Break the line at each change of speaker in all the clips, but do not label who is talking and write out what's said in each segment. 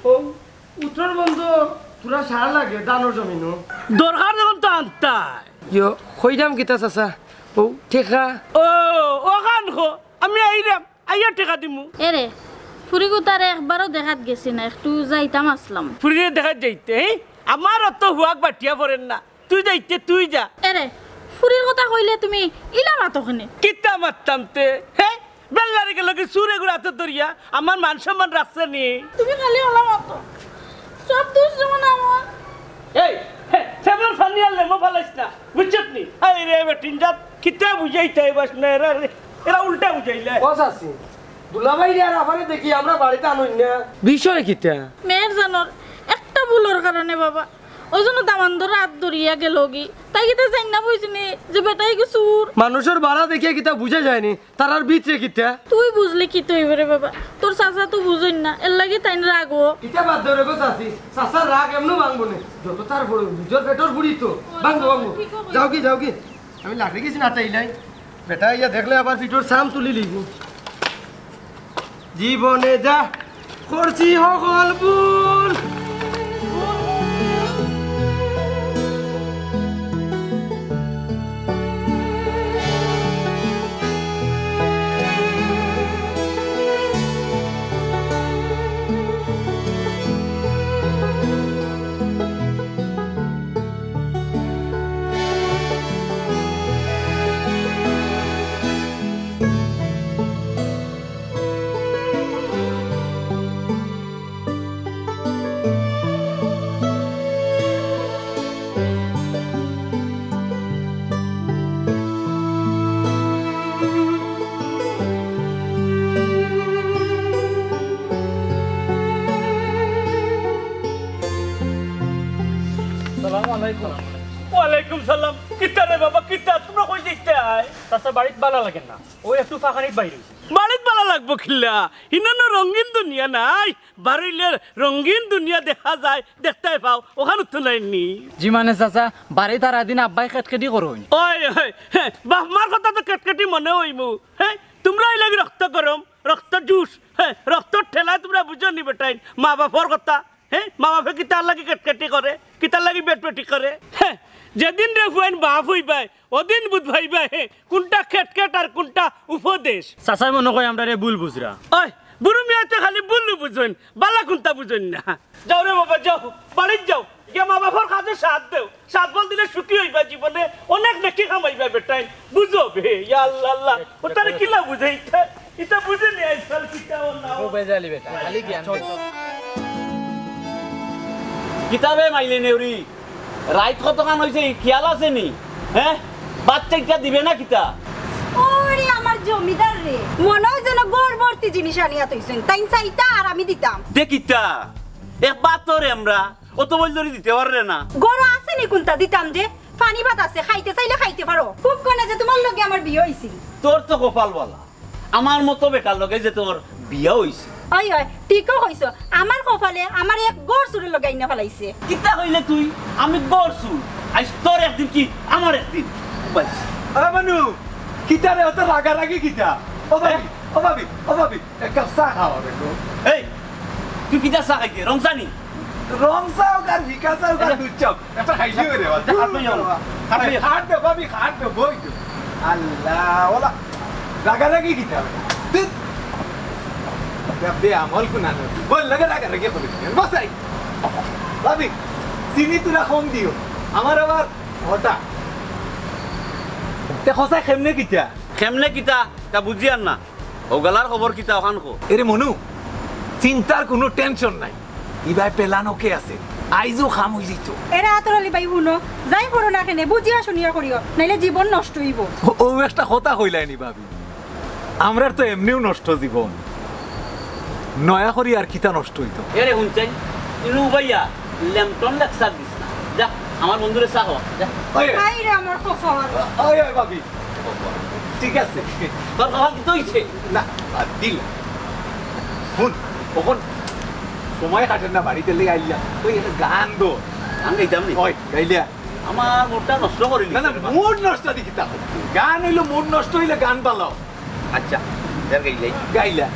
ও উত্তর বন্ধু পুরা সার লাগে দানোর জমিনো
দরকার যখন তো আনতাই
ইয়ো কইরাম কিতা চাচা ও ঠেকা
ও কান খো আমি আইরাম আইয়া টেকা দিমু
এরে ফুরিগু তার একবারও দেখাত গেছি না একটু যাইতাম আসলাম
ফুরিয়ে দেখা যাইতে আমার অত হুয়াক বাটিয়া পড়েন না তুই যাইতে তুই যা
এরে ফুরির কথা কইলে তুমি ইলা মাতখানে
কিতা মারতাম তে হ্যাঁ বেল্লারে গেল কি সুরে গুড়াতে দরিয়া আমার মান সম্মান রাখছে নি
তুমি খালি ওলা মাতো সব দোষ যেমন আমার
এই সেমন ফানি আলে মো ফালাইস না বুঝছত নি আই রে বেটিন জাত কিতা বুঝাইতে বাস না এরা উল্টা বুঝাইলে
বস আছি দুলাভাই আর আবারে দেখি আমরা বাড়িতে আনুন না বিষয় কিতা
মেয়ের জানোর একটা ভুলের কারণে বাবা ওই জন্য দামান ধরে হাত ধরিয়া গেল গি তাই কিতা জানি না বুঝিনি যে বেটাই কিছুর
মানুষের বাড়া দেখিয়ে কিতা বুঝা যায়নি তার আর ভিতরে কিতা
তুই বুঝলি কি তুই রে বাবা তোর চাচা তো বুঝইন না এর লাগি তাই রাগো
কিতা বাদ ধরে গো চাচি চাচার রাগ এমনও ভাঙবো না যত তার বড় নিজের পেটর বুড়ি তো ভাঙবো যাও কি আমি লাকড়ি গেছি না তাইলাই বেটা ইয়া দেখলে আবার পিঠোর সাম তুলি লিখবো জীবনে যা করছি সকল ভুল
ওয়ালাইকুম সালাম কিতা রে বাবা কিতা তোমরা কই দেখতে আয়
চাচা বাড়িতে ভালো লাগে না ওই একটু ফাঁকানিত বাইরে
বাড়িত ভালো লাগবো খিল্লা ইনানো রঙিন দুনিয়া নাই বাড়িলের রঙিন দুনিয়া দেখা যায় দেখতে পাও ওখানে তো নাইনি
জি মানে চাচা বাড়ি তার দিন আব্বাই কেটকেটি করুন
ওই বাপ মার কথা তো কেটকেটি মনে হইমু হ্যাঁ তোমরা এই লাগি রক্ত গরম রক্ত জুস হ্যাঁ রক্ত ঠেলা তোমরা বুঝো নি বেটাই মা বাপর কথা হ্যাঁ মা বাপে কিতার লাগি কেটকেটি করে কিতার লাগি বেটপেটি করে হ্যাঁ যেদিন রে ফুয়াইন বাপ হইবাই ওদিন বুধ ভাইবাই কোনটা খেটকেট আর কোনটা উপদেশ
চাচাই মনে কয় আমরা রে ভুল বুঝরা
ওই বুড়ো মিয়াতে খালি বুল্লু বুঝুন বালা কোনটা বুঝুন না যাও রে বাবা যাও বাড়িত যাও গিয়া মা বাবার কাজে সাথ দেও সাথ বল দিলে সুখী হইবা জীবনে অনেক নাকি কামাইবা বেটাই বুঝো বে ইয়া আল্লাহ আল্লাহ ও তারে কিলা বুঝাইতে এটা বুঝে নি আইসাল কিটা না
ও বেজালি বেটা খালি জ্ঞান
কিতাবে মাইলে নেউরি রাইত কতখান হয়েছে খেয়াল আছে নি হ্যাঁ বাচ্চা ইটা দিবে না কিতা
ওরে আমার জমিদার রে মনে হয় যেন গড়বর্তি জিনিস আনিয়া তৈছেন তাই চাইতা আর আমি দিতাম
দে কিতা একবার তোরে আমরা অত বলদরি দিতে পাররে না
গরু আছে নি কোনটা দিতাম যে পানি ভাত আছে খাইতে চাইলে খাইতে পারো খুব কোনে যে তোমার লগে আমার বিয়ে হইছিল
তোর তো কপাল বলা আমার মতো বেকার লগে যে তোর বিয়া হইছে
ওই ওই ঠিকও কইছো আমার কপালে আমার এক গড় চুরে লগাই না ফেলাইছে
কিতা কইলে তুই আমি গড়ছু আজ তোর একদিন কি আমার একদিন বাস
মানু কিতা রে অত রাগারাগি কিতা ও ভাবি এক কাপ চা খাওয়া দেখো
এই তুই কিতা চা খাইতে রংসানি
রং চাও আর ভিকা চাও আর দুধ চাও একটা খাইলি রে খাট দে ভাবি খাট দে বই দে আল্লাহ ওলা রাগারাগি কিতা তুই বে আমল কোনা বল লাগা রাগারাগি করে বসাই ভাবি চিনি তুরা কম দিও আমার আবার হটা তে খসাই কেমনে কিতা
কেমনে কিতা তা বুঝি আর না ওগালার খবর কিতা ওখান কো
এরে মনু চিন্তার কোনো টেনশন নাই ইবাই পেলানো কে আছে আইজো খাম হই যাইতো
এরা আতরালি বাই হুনো যাই করো না কেনে বুঝিয়া শুনিয়া করিও নাইলে জীবন নষ্ট হইব
ও একটা কথা কইলাইনি ভাবি আমরার তো এমনিও নষ্ট জীবন নয়া করি আর কিতা নষ্ট হইতো
এরে হুনচাই ইনু ভাইয়া ল্যাম্পটন লেকচার দিস না যা আমার বন্ধুরে চা হওয়া যা
আই রে আমার কপাল
ওই ওই ভাবি ঠিক আছে
তোর কথা কি হইছে
না দিল হুন কখন সময় কাটেন না বাড়িতে লেগে আইলা ওই একটা গান দো
আমি গাইতাম নি
ওই গাইলিয়া
আমার মুডটা নষ্ট করিলি
না না মুড নষ্ট দেখি তা গান হইলো মুড নষ্ট হইলে গান পালাও
আচ্ছা এর গাইলাই
গাইলা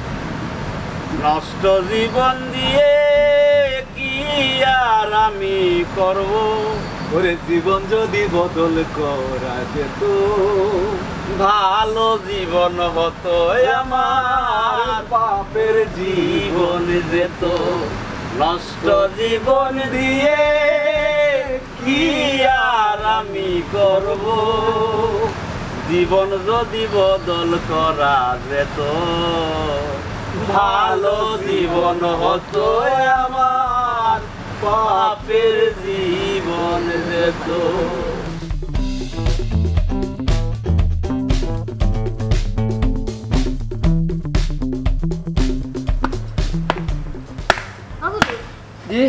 নষ্ট জীবন দিয়ে আমি করব
ওরে জীবন যদি বদল করা যেত
ভালো জীবন হতো আমার
বাপের
জীবন যেত নষ্ট জীবন দিয়ে কি আর আমি করব জীবন যদি বদল করা যেত ভালো জীবন হতো আমার বাপের জীবন যেত
জি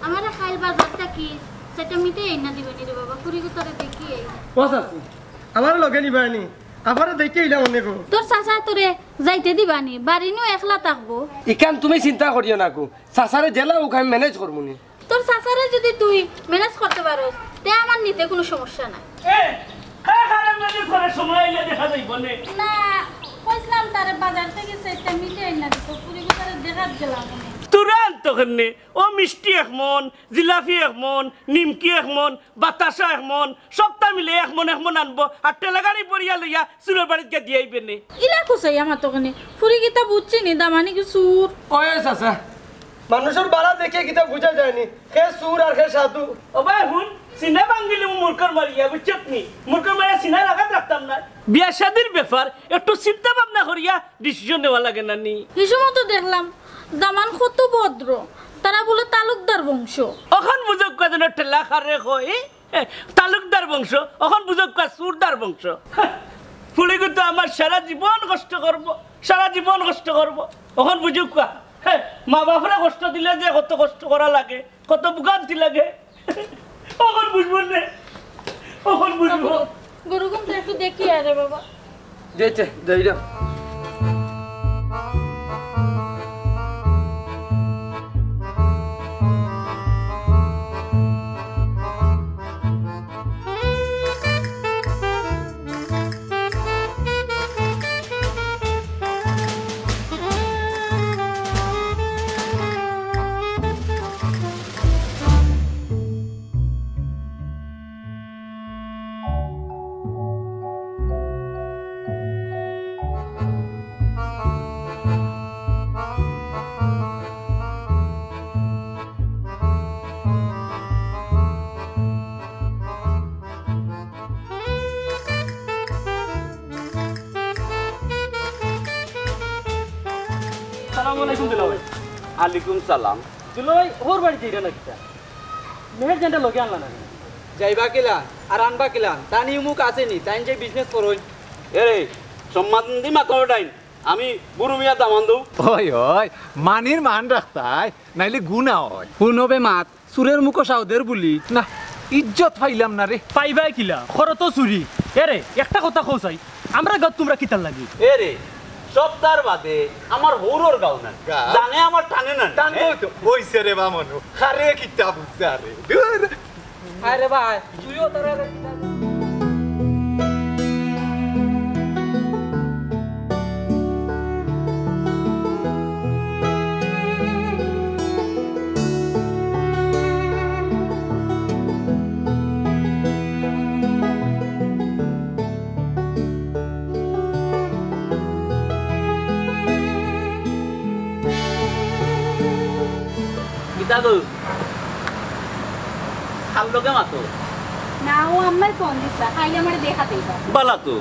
আমার খাইল বাজারটা কি সেটা মিটে না দিবেনি রে বাবা পুরি কোতারে দেখি
বস আছে আমার লগে নিবানি আবার দেখে এলাম মনে কো
তোর চাচা তোরে যাইতে দিবানি বাড়ি নিও একলা থাকবো
ইকান তুমি চিন্তা করিও না কো সাসারে জেলা ওকে আমি ম্যানেজ করবনি
তোর চাচারে যদি তুই ম্যানেজ করতে পারোস তে আমার নিতে কোনো সমস্যা নাই
সময় আইলে দেখা যাইব নে
না কইছিলাম তারে বাজার থেকে সেটা মিটে না দিত পুরি কোতারে দেখাত গেলাম
তুরান্ত ওখানে ও মিষ্টি এক মন জিলাপি এক মন নিমকি এক মন বাতাসা এক মন সবটা মিলে এক মন আনবো আর টেলাগাড়ি পরিয়া লইয়া সুরের বাড়িতে দিয়ে আইবে নে
ইলা কুসাই আমার তো কানে পুরি কিতা বুঝছি নি দামানি কি সুর
ওই চাচা মানুষের বাড়া দেখে কিতা বুঝা যায়নি হে সুর আর হে সাধু
ও ভাই হুন সিনা বাঙ্গিলে মুরকার মারিয়া বুঝছত নি মুরকার মারিয়া সিনা লাগাত রাখতাম না বিয়া শাদির ব্যাপার একটু চিন্তা ভাবনা করিয়া ডিসিশন নেওয়া লাগে না নি
এই সময় তো দেখলাম দামান কত ভদ্র তারা বলে তালুকদার বংশ
ওখান বুঝক যেন ঠেলা খারে কই তালুকদার বংশ ওখান বুঝক সুরদার বংশ ফুলি কিন্তু আমার সারা জীবন কষ্ট করব ওখান বুঝুক মা বাপরা কষ্ট দিলে যে কত কষ্ট করা লাগে কত ভোগান্তি লাগে ওখান বুঝবো না ওখান বুঝবো
গরুগুম তো একটু দেখি আরে বাবা
যেতে যাইরা
আসসালামু আলাইকুম দুলা ভাই
আলাইকুম সালাম
দুলা ভাই ওর বাড়ি যাইরা না কিতা মেহের জানটা লগে আনলা না যাইবা কিলা আর আনবা কিলা তানি মুখ আসেনি তাই যে বিজনেস করই
এরে সম্মান দি মাথা ডাইন আমি বুড়ো মিয়া দামান দৌ
ওই ওই মানির মান রাখতাই নাইলে গুণা হয়
শুনবে মাত সুরের মুখ সাউদের বুলি
না ইজ্জত পাইলাম না রে
পাইবাই কিলা খরত চুরি এরে একটা কথা কৌসাই আমরা গাঁত তোমরা কিতার লাগি
এরে সপ্তাহ বাদে আমার হৌরর গাও না
গাও?
জানে আমার টানে না
টানবো তো হইছে রে বামনু খারে কিতা বুঝছা রে দূর
আরে ভাই তুইও তারা
দাদু খাল লোকে মাতো
না ও আমার ফোন দিছা খাইলে আমার দেখাতেই পারে
বালা তো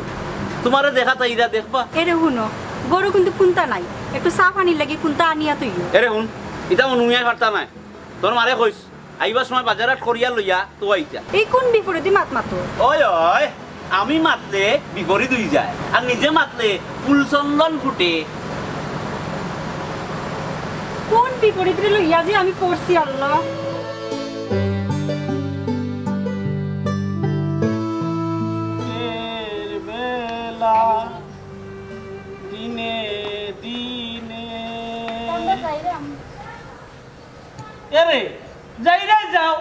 তোমারে দেখা তাই ইরা দেখবা
এরে হুনো গরু কিন্তু কুন্তা নাই একটু চা পানির লাগি কুন্তা আনিয়া তুইও
এরে হুন ইটা নুমিয়া পারতা নাই তোর মারে কইস আইবার সময় বাজারাত করিয়া লইয়া তো আইতা
এই কোন বিপরীতে মাত মাতো
ওই ওই আমি মাতলে বিপরীত হই যায় আর নিজে মাতলে ফুলচন্দন ফুটে
কোন বিপরীতে লইয়া যে আমি পড়ছি আল্লাহ
বেলা দিনে দিনে এরে যাইরা যাও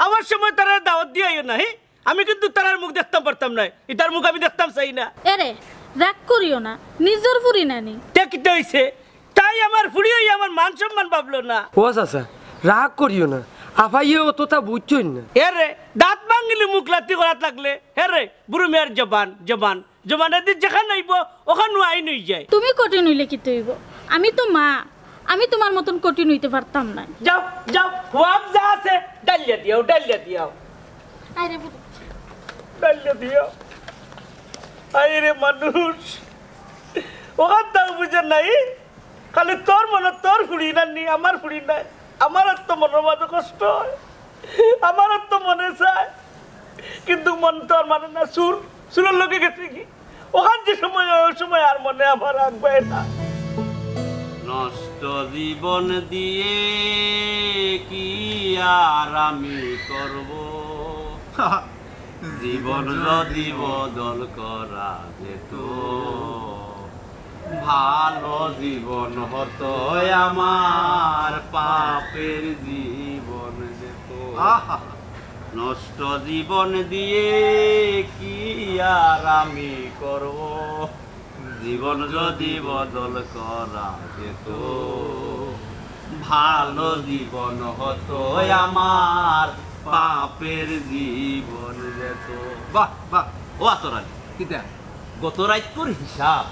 আমার সময় তারা দাওয়াত দিয়ে না হে আমি কিন্তু তারার মুখ দেখতাম পারতাম না ইতার মুখ আমি দেখতাম চাই না
এরে রাগ করিও না নিজের ফুরি নানি
তে কিতে হইছে তাই আমার ফুড়ি হই আমার মান সম্মান ভাবলো না
ও চাচা রাগ করিও না আফাইয়ে অতটা বুঝছই না
হে রে দাঁত ভাঙিলে মুখ লাতি করাত লাগলে হে রে বুড়ো মেয়ের জবান জবান জবানের দিন যেখানে আইব ওখানে আইন হয়ে যায়।
তুমি কঠিন হইলে কি হইব? আমি তো মা, আমি তোমার মতন কঠিন হইতে পারতাম না।
যাও যাও ওয়াব যা আছে ডালিয়া দিও
আরে বুড়ো,
ডালিয়া দিও। আরে মানুষ ওখান তাও বুঝে নাই, খালি তোর মনে তোর ফুড়ি নানি, আমার ফুড়ি নাই। আমার তো মনের মাঝে কষ্ট হয়, আমার তো মনে চায়, কিন্তু মন তোর মানে না। সুরের লোকে গেছে কি ওখান যে সময় ওই সময় আর মনে আমার রাখবে না। নষ্ট জীবন দিয়ে কি আর আমি করব, জীবন যদি বদল করা যেত, ভালো জীবন হতো আমার, পাপের জীবন যেত। নষ্ট জীবন দিয়ে কি আর আমি করব, জীবন যদি বদল করা যেত, ভালো জীবন হতো আমার, পাপের জীবন যেত।
বাহ বাহ
ও আতরানি
কিতা
গত রাইতর হিসাব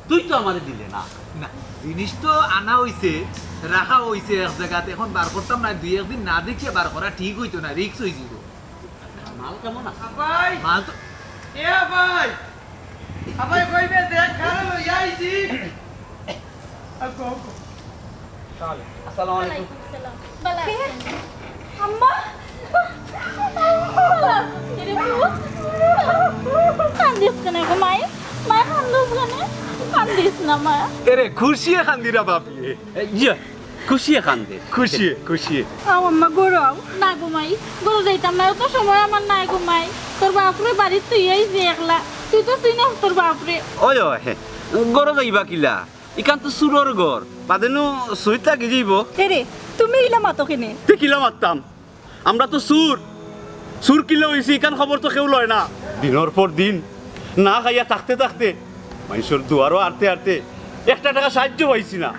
তুই তো আমারে দিলে না।
না জিনিস তো আনা হইছে, রাখা হইছে এক জায়গাতে, এখন বার করতাম না, দুই একদিন না দেখিয়ে বার করা ঠিক হইতো না, রিক্স হয়ে যাব।
মাল কেমন আছে?
ভাই
মাল তো
এ ভাই আবাই কইবে দেখ খারাপ লই আইছি।
আসসালামু আলাইকুম।
ওয়ালাইকুম সালাম। বালা আছেন?
আম্মা
বালা। এরে বুড়ো, কান্দিস কেন গো মাই? মা কান্দিস কেন? কান্দিস না মা।
এরে খুশিয়ে খান্দিরা বাপিয়ে,
খুশি এখান দে
খুশিয়ে খুশিয়ে।
আও আম্মা গরো না গো মাই, গরো যাইতাম না, তো সময় আমার নাই গো মাই। তোর বাপরে বাড়ির তুই আইছি একলা, তুই তো চিনিস তোর বাপরে।
ওই গড় যাইবা কিলা, ইকান তো সুরর গড় বাদেনো সইতা কি যাইব।
এরে তুমি ইলা মাতো কেনে?
তে কিলা মারতাম, আমরা তো সুর কিলো হয়েছি, ইকান খবর তো কেউ লয় না। দিনের পর দিন না খাইয়া থাকতে থাকতে মানুষের দুয়ারও আরতে আরতে একটা টাকা সাহায্য পাইছি না।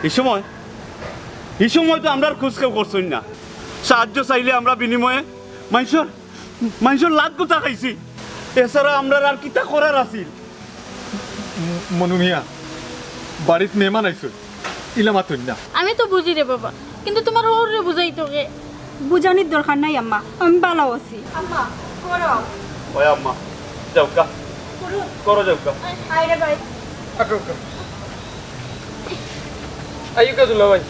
এই সময় তো আমরা খোঁজ কেউ করছই না। সাহায্য চাইলে আমরা বিনিময়ে মানুষের লাভ কোথা খাইছি, এছাড়া আমরা আর কিতা করার আছিল।
মনু মিয়া বাড়িত মেহমান আইছো, ইলা মাতুন না।
আমি তো বুঝি রে বাবা, কিন্তু তোমার ওরে বুঝাই তোকে।
বুঝানির দরকার নাই আম্মা, আমি ভালো আছি। আম্মা করো
ওই আম্মা যাও কা করো যাও কা।
আইরে ভাই
আটো আইও কে দুলা ভাই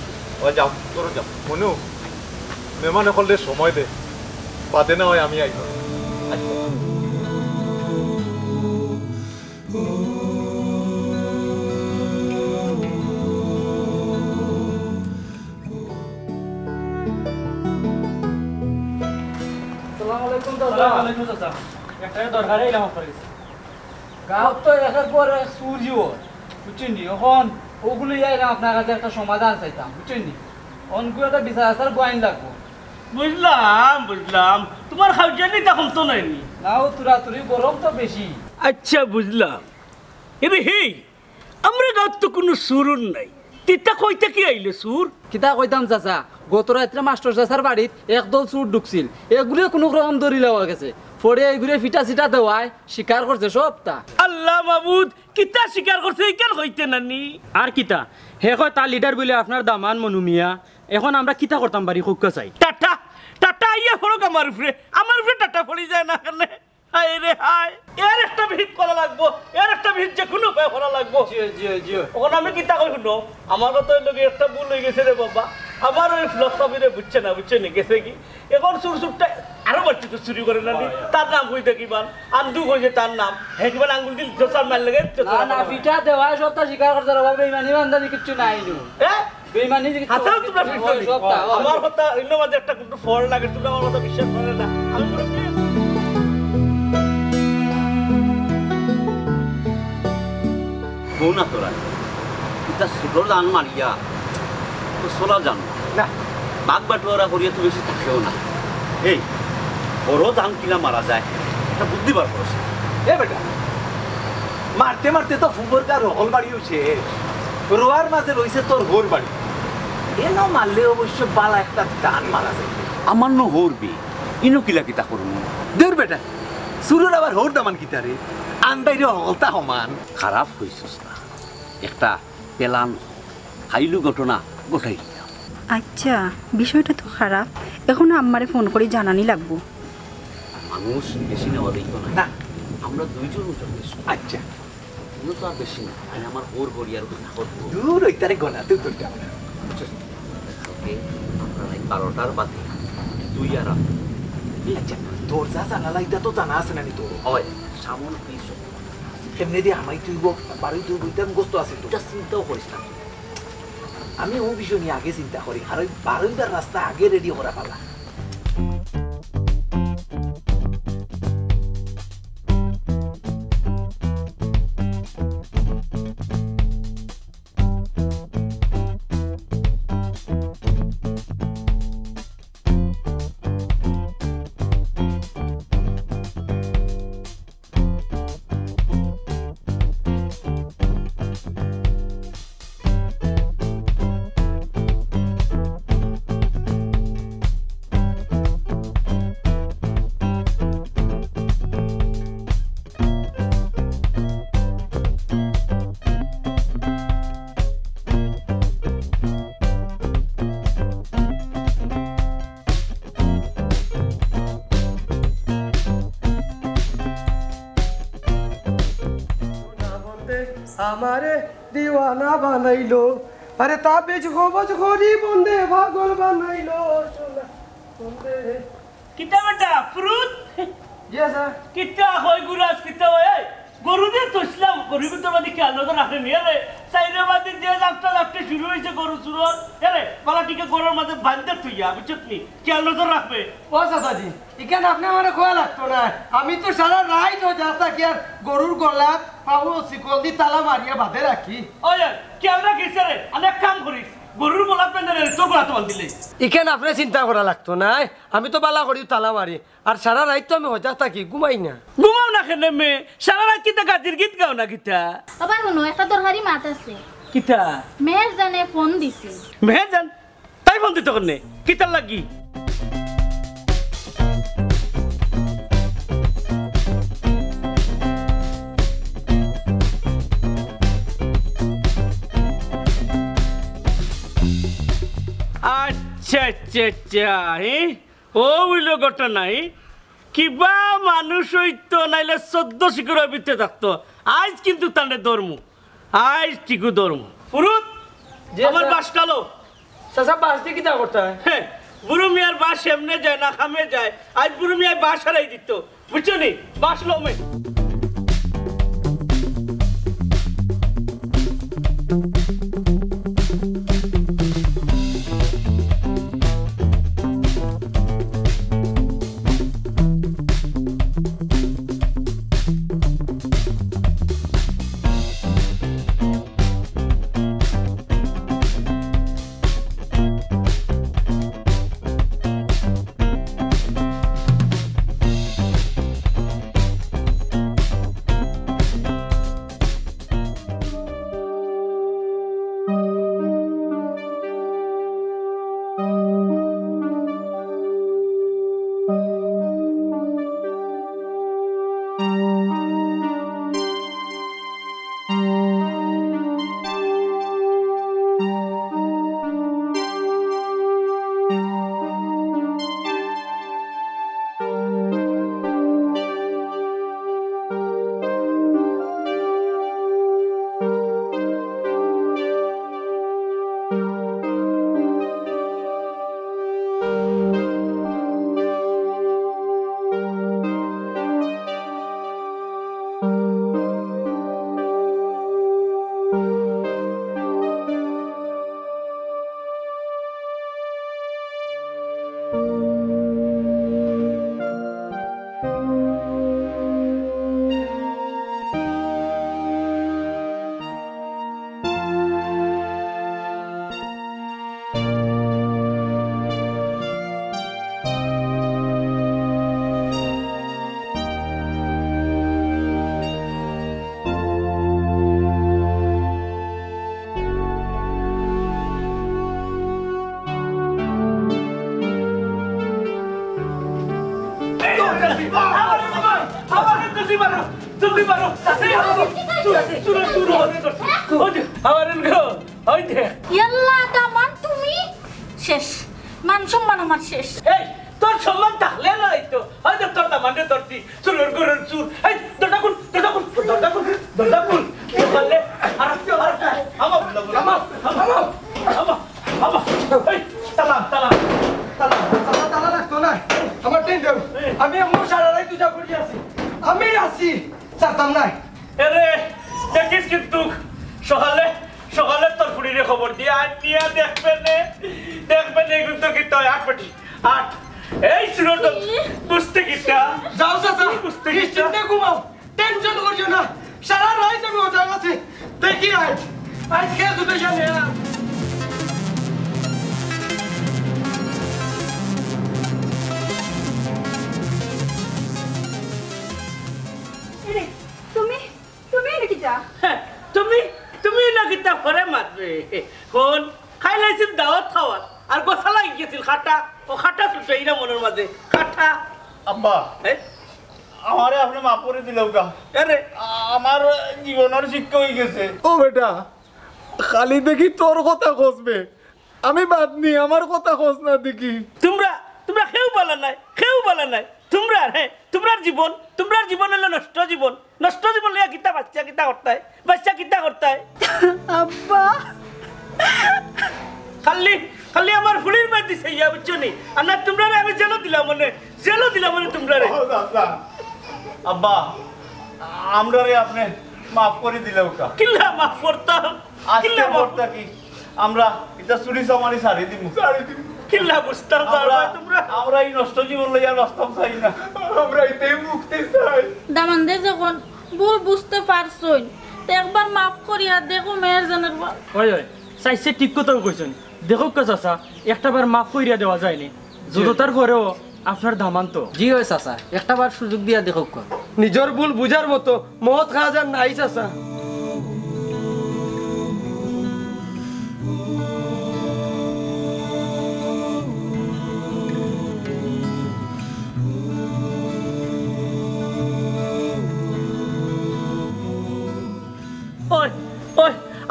ও যাও করো যাও।
মনু মেহমান হলে সময় দে, বাদে না হয় আমি আইব।
গাঁৱত তো একের পর এক সূর্য, বুঝছেন নি? এখন ওগুলো যাইলাম আপনার কাছে একটা সমাধান চাইতাম, বুঝছেন নি? অনকুল একটা বিচার আসার গোয়াইন লাগবো।
বুঝলাম তোমার খাওয়ানি তখন তো নাইনি।
নাও তুরাতুরি গরম তো বেশি।
আচ্ছা বুঝলাম। এবে হেই আমরা গাঁত তো কোনো সুরুন নাই, তিতা কইতে কি আইলে সুর?
কিতা কইতাম চাচা, গত রাত্রে মাস্টার চাচার বাড়িত একদল চুর ঢুকছিল, এগুলো কোনো রকম ধরি লওয়া গেছে, পরে এগুলো ফিটা সিটা দেওয়ায় স্বীকার করছে সবটা।
আল্লাহ মাবুদ কিতা স্বীকার করছে কেন হইতে নানি?
আর কিতা হে কয় তার লিডার বলে আপনার দামান মনুমিয়া, এখন আমরা কিতা করতাম বাড়ি খুব চাই।
টাটা টাটা ইয়া ফরক আমার উপরে টাটা পড়ি যায় না কেন? হায় রে হায়, এর একটা ভিত করা লাগবো, এর একটা ভিত যে কোনো উপায় করা লাগবো। ওখানে আমি কিতা কই শুনো, আমার তো লোকে একটা ভুল হয়ে গেছে রে বাবা। আমার ওই ফিলসফিরে বুঝছে নি গেছে কি, এখন সুরটা আরো বাড়তি তো চুরি করে নানি। তার নাম কই দেখিবান আন্দু কইছে তার নাম, হেকিবান আঙ্গুল দিল জোসার মার লাগে।
না না ফিটা দেওয়ায় সবটা স্বীকার করছে রে বাবা, বেঈমানি বান্দানি কিচ্ছু নাই নু।
হ্যাঁ
বেঈমানি
হাসাল তোমরা ফিরছনি
সবটা
আমার কথা ইন্ন মাঝে একটা কিন্তু ফল লাগে, তোমরা আমার কথা বিশ্বাস করে না। আমি বলে না তোরা এটা ছোটর দান মারিয়া তো সোলা জান না, বাঘ বাটোয়ারা করিয়া তো বেশি থাকেও না। এই বড় দান কিনা মারা যায়, এটা বুদ্ধি বার করছে।
এ বেটা মারতে মারতে তো ফুবর কার রহল বাড়ি হয়েছে, রোয়ার মাঝে রয়েছে তোর ঘোর বাড়ি। এন মারলে অবশ্য বালা একটা দান মারা যায়।
আমার নো হরবে ইনো কিলা কিতা করবো
দেউর বেটা সুরের আবার হোর দামান কিতারে আন্দাইরে হলতা সমান
খারাপ হইছস না একটা পেলান হাইলু ঘটনা গোটাই দিলাম
আচ্ছা বিষয়টা তো খারাপ এখন আম্মারে ফোন করে জানানি লাগবো
মানুষ বেশি নেওয়া দেখবো না
না
আমরা দুইজন যথেষ্ট
আচ্ছা
কোনো তো আর বেশি না আমি আমার ওর গড়িয়ার কথা করবো
দূর ওইতারে গনা তুই তোরটা
ওকে আমরা রাত 12টার বাদে তুই আর আমি
আচ্ছা তোর যা জানা লাগতা তো জানা আছে নানি তোর
হয় সামন পিস
এমনি দিয়ে আমাই তুইব বাড়ি তুই বইতাম গোস্ত আছে তো
এটা চিন্তাও করিস না
আমি ও বিষয় নিয়ে আগে চিন্তা করি আর ওই বারোইটার রাস্তা আগে রেডি করা পালা
আমারে দিওয়ানা বানাইলো আরে তা বেচ খবজ করি বন্দে পাগল বানাইলো সোনা বন্দে
কিতা বেটা ফ্রুট
জি স্যার
কিতা হই গুরাস কিতা হয় গরু দিয়ে তসলাম গরু তো বাদি খেয়াল নজর রাখে নিয়ে রে সাইরে বাদি দিয়ে যাত্রা শুরু হয়েছে গরু চুরর রে পালা টিকে গরুর মাঝে বান্ধে তুইয়া বুঝছত নি খেয়াল নজর রাখবে
ও চাচাজি এখানে আপনি আমার খোয়া লাগতো না আমি তো সারা রাত তো যাতা কি আর গরুর গলা পাও শিকল দি তালা মারিয়া বাঁধে রাখি
ওই খেয়াল রাখিস রে অনেক কাম করিস গরুর বলা পেন্ডারে তো গোলা তোমাল দিলে
এখানে আপনি চিন্তা করা লাগতো না আমি তো বালা করি তালা মারি আর সারা রাত তো আমি হজা থাকি ঘুমাই না
ঘুমাও না কেন মে সারা রাত কিতা গাজির গীত গাও না কিতা
আবার শুনো একটা দরকারি মাত আছে
কিতা
মেয়ের জানে ফোন দিছে
মেহে যান তাই ফোন দিত কেন কিতার লাগি আচ্ছা আচ্ছা আচ্ছা ও হইল ঘটনা কিবা মানুষ হইতো নাইলে 14 শিখরের ভিতরে থাকতো আজ কিন্তু তান্ডে ধর্ম আজ ঠিকও ধর্ম ফুরুত আমার বাস কালো
চাচা বাস দিয়ে কিতা করতে
হ্যাঁ বুড়ো মিয়ার বাস এমনে যায় না খামে যায় আজ বুড়ো মিয়ার বাস হারাই দিত বুঝছো নি বাস লোমে আমারে জলদি মারো জলদি মারো শুরু আমারে গো ওই দে
ইয়াল্লা দামান তুমি শেষ মান সম্মান আমার শেষ
এই তোর সম্মান থাকলে নাই তো ওই যে তোর দামানে ধরতি চুরের গরুর চুর এই দরজা খুল বললে আর এই তালা
রাখতো না আমার টেন দেব আমি আমার সারা রাত তুই যা করি আছি আমি আছি চাতাম নাই
আরে দেখিস কিন্তু সকালে তোর ফুড়িরে খবর দিয়ে আর নিয়ে দেখবেন কিন্তু কি তুই 8 পেটি 8 এই শুনো তো বুঝতে কিটা
যাও চাচা নিশ্চিন্তে ঘুমাও টেনশন করছো না সারা রাত আমি ওটা আছি দেখি আজ কে দুটো জানে
তুমি নাকি যা
তুমি না কিতা করে মারবে কোন খাই লাইছিল দাওয়াত খাওয়ার আর গোসা লাগি গেছিল খাটা ছুটে না মনের মাঝে খাটা
আব্বা আমারে আপনি মাফ করে দিলেও গা
আরে
আমার জীবনের শিক্ষা হয়ে গেছে
ও বেটা খালি দেখি তোর কথা খসবে আমি বাদ নি আমার কথা খোঁজ না দেখি
তোমরা কেউ বলা নাই তোমার জীবন হলো নষ্ট জীবন লিয়া কিতা বাচ্চা কিতা করতায়
আব্বা
খালি আমার ফুলির মাই দিছে ইয়া বুঝছো নি আর না তোমরা আমি জেলো দিলাম মানে তোমরা রে
আব্বা আমরা রে আপনি মাফ করে দিলেও কা
কিল্লা মাফ করতাম
আজকে করতে কি আমরা এটা চুরি সামারি সারি দিব
কিল্লা বুঝতাম
আমরা এই নষ্ট জীবন লইয়া বাস্তব চাই না
আমরা এতে মুক্তি চাই
দামানদে যখন ভুল বুঝতে পারছই তো একবার মাফ করিয়া দেখো মেয়ের জানের বা
ওই চাইছে ঠিক কথাও কইছেন দেখো চাচা একটাবার মাফ কইরা দেওয়া যায়নি যতটার পরেও আপনার দামান তো
জি হয় চাচা একটা বার সুযোগ দিয়া দেখো
নিজের ভুল বুঝার মতো মত খাওয়া যান নাই চাচা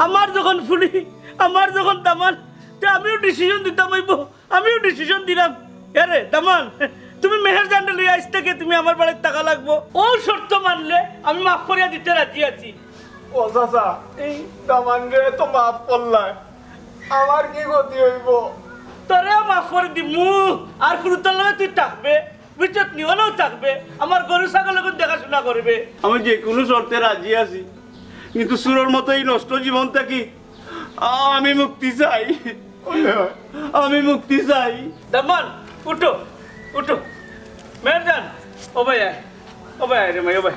আমার যখন ফুলি আমার যখন দামান আমিও ডিসিশন দিলাম আরে দামান তুমি মেহের জানলে লই আইস থেকে তুমি আমার বাড়ির টাকা লাগবো ও শর্ত মানলে আমি মাফ করিয়া দিতে রাজি আছি
ও চাচা এই দামান রে তো মাফ করলাই আমার কি ক্ষতি হইব
তোরে মাফ করে দিমু আর ফুরুতার লগে তুই থাকবে বুঝছত নিওয়ালেও থাকবে আমার গরু ছাগলকে দেখাশোনা করবে আমি যে কোনো শর্তে রাজি আছি কিন্তু সুরের মতো এই নষ্ট জীবন থেকে আমি মুক্তি চাই দামান উঠো মেহরজান ও ভাই রে ভাই ও ভাই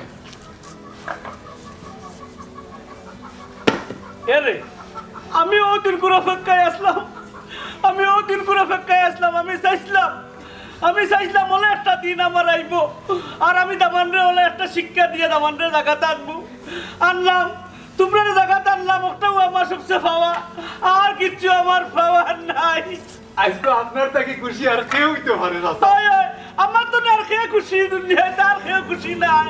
রে আমি ওদিন করে অপেক্ষায় আসলাম আমি চাইছিলাম বলে একটা দিন আমার আইব আর আমি দামানরে বলে একটা শিক্ষা দিয়ে দামানরে জায়গাতে আনবো আনলাম তোমরা জায়গাতে আনলাম ওটাও আমার সবচেয়ে পাওয়া আর কিছু আমার পাওয়া নাই
আজ তো আপনার থেকে খুশি আর কেউই তো পারে না
আমার তো আর খেয়ে খুশি দুনিয়ায় আর খেয়ে খুশি নাই